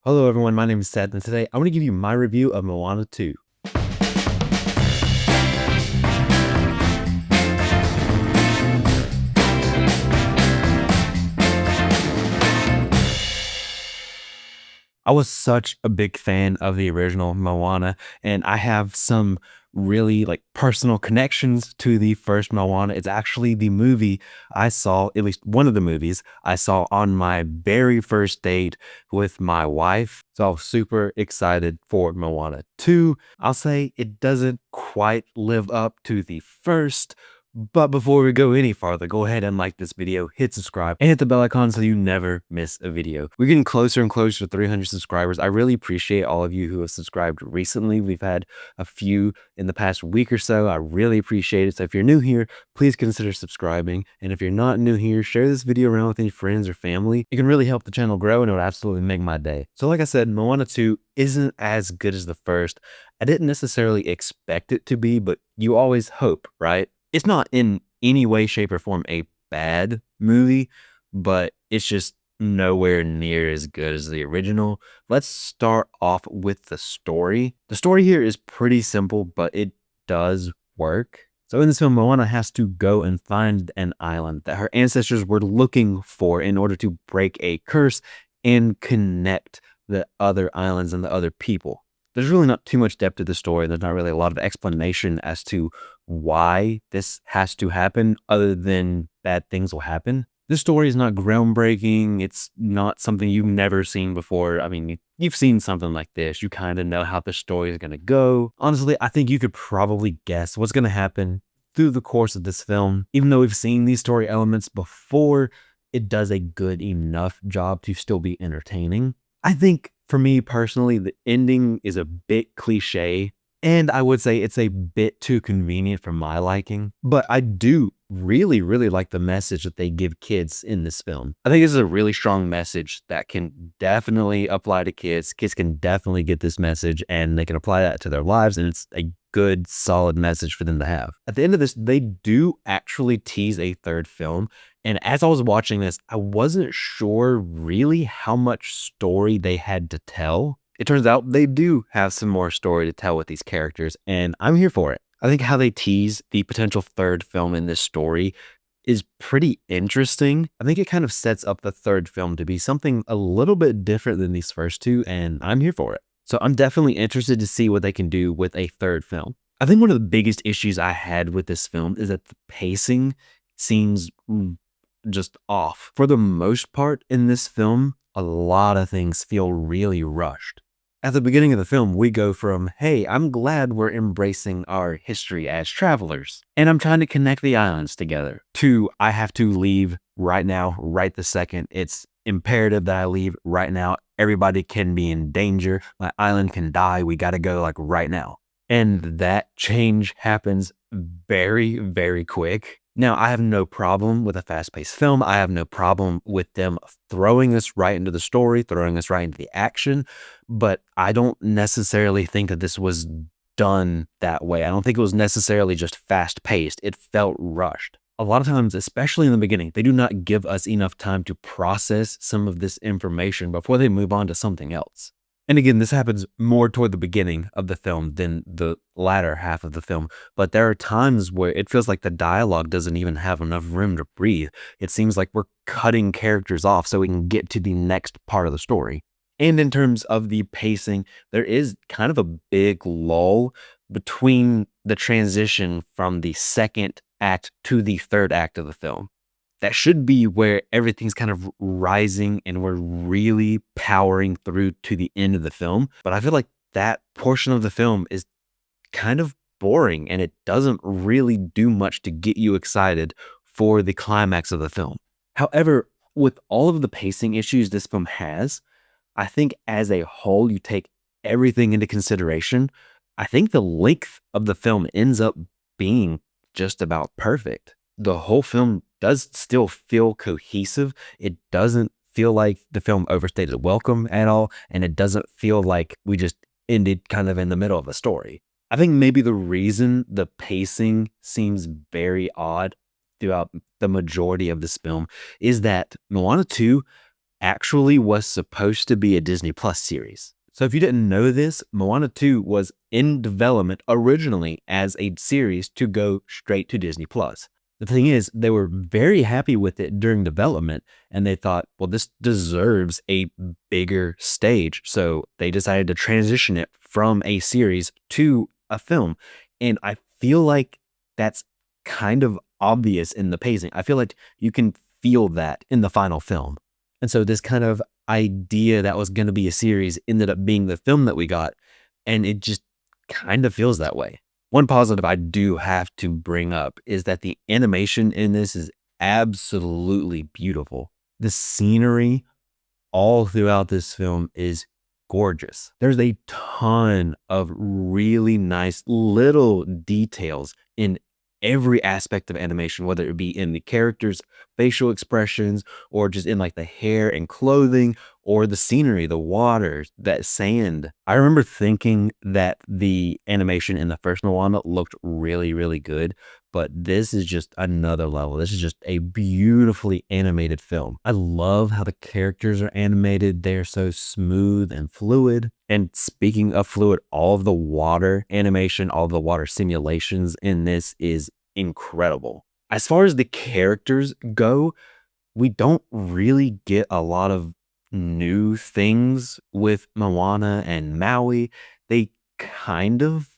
Hello everyone, my name is Seth, and today I want to give you my review of Moana 2. I was such a big fan of the original Moana, and I have some really personal connections to the first Moana. It's actually the movie I saw, at least one of the movies I saw on my very first date with my wife. So I was super excited for Moana 2. I'll say it doesn't quite live up to the first. But before we go any farther, go ahead and like this video, hit subscribe, and hit the bell icon so you never miss a video. We're getting closer and closer to 300 subscribers. I really appreciate all of you who have subscribed recently. We've had a few in the past week or so. I really appreciate it. So if you're new here, please consider subscribing. And if you're not new here, share this video around with any friends or family. It can really help the channel grow, and it would absolutely make my day. So like I said, Moana 2 isn't as good as the first. I didn't necessarily expect it to be, but you always hope, right? It's not in any way, shape, or form a bad movie, but it's just nowhere near as good as the original. Let's start off with the story. The story here is pretty simple, but it does work. So in this film, Moana has to go and find an island that her ancestors were looking for in order to break a curse and connect the other islands and the other people. There's really not too much depth to the story. There's not really a lot of explanation as to why this has to happen other than bad things will happen. This story is not groundbreaking. It's not something you've never seen before. I mean, you've seen something like this. You kind of know how the story is going to go. Honestly, I think you could probably guess what's going to happen through the course of this film. Even though we've seen these story elements before, it does a good enough job to still be entertaining. I think for me personally, the ending is a bit cliche, and I would say it's a bit too convenient for my liking. But I do really, really like the message that they give kids in this film. I think this is a really strong message that can definitely apply to kids. Kids can definitely get this message and they can apply that to their lives, and it's a good, solid message for them to have. At the end of this, they do actually tease a third film. And as I was watching this, I wasn't sure really how much story they had to tell. It turns out they do have some more story to tell with these characters, and I'm here for it. I think how they tease the potential third film in this story is pretty interesting. I think it kind of sets up the third film to be something a little bit different than these first two, and I'm here for it. So I'm definitely interested to see what they can do with a third film. I think one of the biggest issues I had with this film is that the pacing seems just off. For the most part in this film, a lot of things feel really rushed. At the beginning of the film, we go from, hey, I'm glad we're embracing our history as travelers, and I'm trying to connect the islands together, to I have to leave right now, right this second. It's imperative that I leave right now. Everybody can be in danger. My island can die. We got to go like right now. And that change happens very, very quick. Now, I have no problem with a fast-paced film. I have no problem with them throwing us right into the story, throwing us right into the action, but I don't necessarily think that this was done that way. I don't think it was necessarily just fast-paced. It felt rushed. A lot of times, especially in the beginning, they do not give us enough time to process some of this information before they move on to something else. And again, this happens more toward the beginning of the film than the latter half of the film. But there are times where it feels like the dialogue doesn't even have enough room to breathe. It seems like we're cutting characters off so we can get to the next part of the story. And in terms of the pacing, there is kind of a big lull between the transition from the second act to the third act of the film. That should be where everything's kind of rising and we're really powering through to the end of the film. But I feel like that portion of the film is kind of boring and it doesn't really do much to get you excited for the climax of the film. However, with all of the pacing issues this film has, I think as a whole, you take everything into consideration. I think the length of the film ends up being just about perfect. The whole film does still feel cohesive. It doesn't feel like the film overstayed its welcome at all, and it doesn't feel like we just ended kind of in the middle of the story. I think maybe the reason the pacing seems very odd throughout the majority of this film is that Moana 2 actually was supposed to be a Disney Plus series. So if you didn't know this, Moana 2 was in development originally as a series to go straight to Disney Plus. The thing is, they were very happy with it during development, and they thought, well, this deserves a bigger stage. So they decided to transition it from a series to a film. And I feel like that's kind of obvious in the pacing. I feel like you can feel that in the final film. And so this kind of idea that was going to be a series ended up being the film that we got, and it just kind of feels that way. One positive I do have to bring up is that the animation in this is absolutely beautiful. The scenery all throughout this film is gorgeous. There's a ton of really nice little details in every aspect of animation, whether it be in the characters' facial expressions or just in like the hair and clothing or the scenery, the water, that sand. I remember thinking that the animation in the first Moana looked really, really good, but this is just another level. This is just a beautifully animated film. I love how the characters are animated. They're so smooth and fluid. And speaking of fluid, all of the water animation, all of the water simulations in this is incredible. As far as the characters go, we don't really get a lot of new things with Moana and Maui. They kind of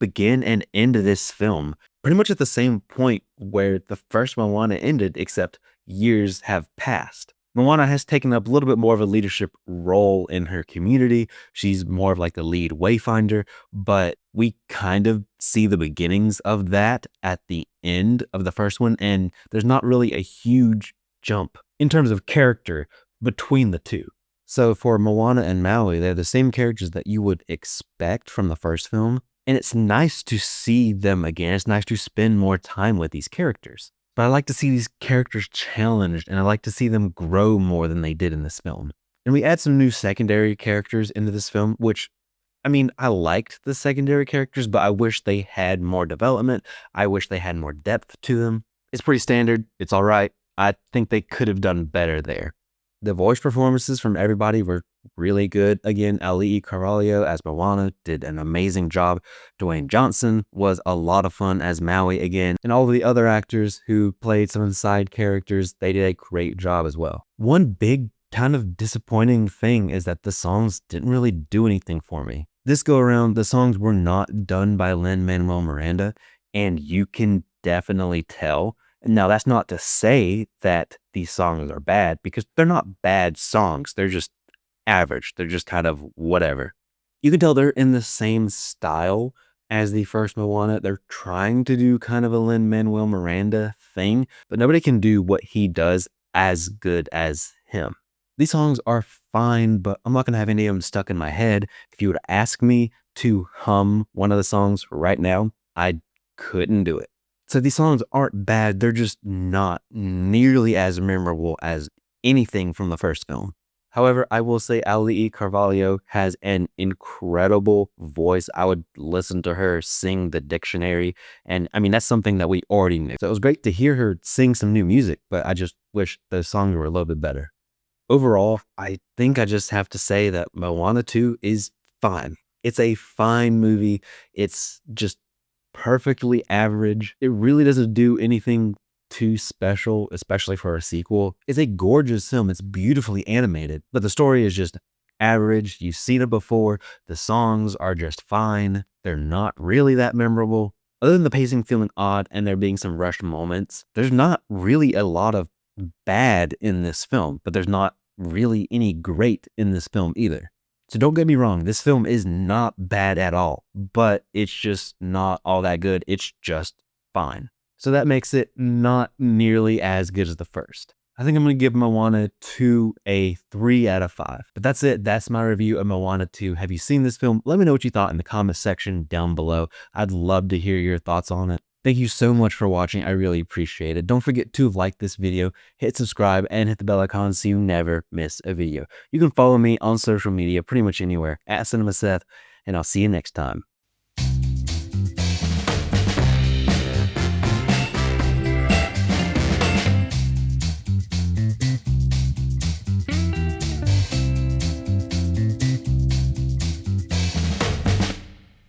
begin and end this film pretty much at the same point where the first Moana ended, except years have passed. Moana has taken up a little bit more of a leadership role in her community. She's more of like the lead wayfinder, but we kind of see the beginnings of that at the end of the first one, and there's not really a huge jump in terms of character between the two. So for Moana and Maui, they're the same characters that you would expect from the first film, and it's nice to see them again. It's nice to spend more time with these characters. But I like to see these characters challenged, and I like to see them grow more than they did in this film. And we add some new secondary characters into this film, which, I mean, I liked the secondary characters, but I wish they had more development. I wish they had more depth to them. It's pretty standard. It's all right. I think they could have done better there. The voice performances from everybody were really good. Again, Ali'i Carvalho as Moana did an amazing job. Dwayne Johnson was a lot of fun as Maui again. And all of the other actors who played some of the side characters, they did a great job as well. One big kind of disappointing thing is that the songs didn't really do anything for me. This go around, the songs were not done by Lin-Manuel Miranda, and you can definitely tell. Now, that's not to say that these songs are bad, because they're not bad songs. They're just average. They're just kind of whatever. You can tell they're in the same style as the first Moana. They're trying to do kind of a Lin-Manuel Miranda thing, but nobody can do what he does as good as him. These songs are fine, but I'm not going to have any of them stuck in my head. If you were to ask me to hum one of the songs right now, I couldn't do it. So these songs aren't bad, they're just not nearly as memorable as anything from the first film. However, I will say Ali'i Carvalho has an incredible voice. I would listen to her sing the dictionary, and I mean, that's something that we already knew. So it was great to hear her sing some new music, but I just wish those songs were a little bit better. Overall, I think I just have to say that Moana 2 is fine. It's a fine movie. It's just perfectly average. It really doesn't do anything too special, especially for a sequel. It's a gorgeous film. It's beautifully animated, but the story is just average. You've seen it before. The songs are just fine. They're not really that memorable. Other than the pacing feeling odd and there being some rushed moments, there's not really a lot of bad in this film, but there's not really any great in this film either. So don't get me wrong, this film is not bad at all, but it's just not all that good. It's just fine. So that makes it not nearly as good as the first. I think I'm going to give Moana 2 a 3 out of 5. But that's it. That's my review of Moana 2. Have you seen this film? Let me know what you thought in the comment section down below. I'd love to hear your thoughts on it. Thank you so much for watching. I really appreciate it. Don't forget to like this video, hit subscribe, and hit the bell icon so you never miss a video. You can follow me on social media pretty much anywhere at CinemaSeth, and I'll see you next time.